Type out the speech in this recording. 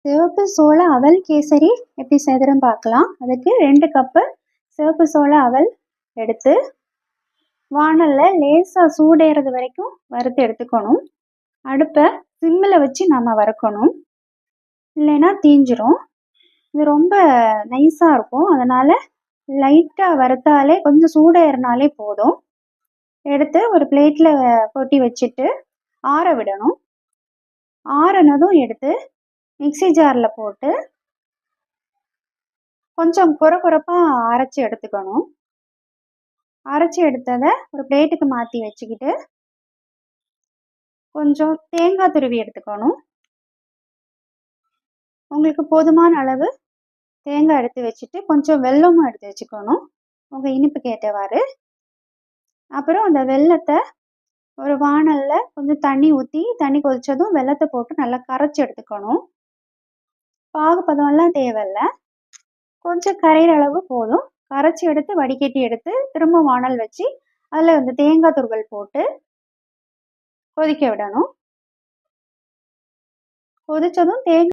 சிவப்பு சோள அவல் கேசரி எப்படி செய்கிறதுன்னு பார்க்கலாம். அதுக்கு 2 கப்பு சிவப்பு சோள அவல் எடுத்து வாணலில் லேசாக சூடேறது வரைக்கும் வறுத்து எடுத்துக்கணும். அடுப்பை சிம்மில் வச்சு நம்ம வறுக்கணும், இல்லைன்னா தீஞ்சிரும். இது ரொம்ப நைஸாக இருக்கும், அதனால் லைட்டாக வறுத்தாலே கொஞ்சம் சூடேறினாலே போதும். எடுத்து ஒரு பிளேட்டில் கொட்டி வச்சுட்டு ஆற விடணும். ஆறினதும் எடுத்து மிக்ஸி ஜாரில் போட்டு கொஞ்சம் குறப்பாக அரைச்சி எடுத்துக்கணும். அரைச்சி எடுத்ததை ஒரு பிளேட்டுக்கு மாற்றி வச்சுக்கிட்டு கொஞ்சம் தேங்காய் துருவி எடுத்துக்கணும். உங்களுக்கு போதுமான அளவு தேங்காய் எடுத்து வச்சுட்டு கொஞ்சம் வெல்லமும் எடுத்து வச்சுக்கணும், உங்கள் இனிப்புக்கு ஏற்றவாறு. அப்புறம் அந்த வெல்லத்தை ஒரு வாணலில் கொஞ்சம் தண்ணி ஊற்றி, தண்ணி கொதித்ததும் வெல்லத்தை போட்டு நல்லா கரைச்சி எடுத்துக்கணும். பாகுப்பதம்லாம் தேவையில்லை, கொஞ்சம் கரையிற அளவு போதும். கரைச்சி எடுத்து வடிகட்டி எடுத்து திரும்ப வாணல் வச்சு அதில் வந்து தேங்காய் துருவல் போட்டு கொதிக்க விடணும். கொதித்ததும் தேங்காய்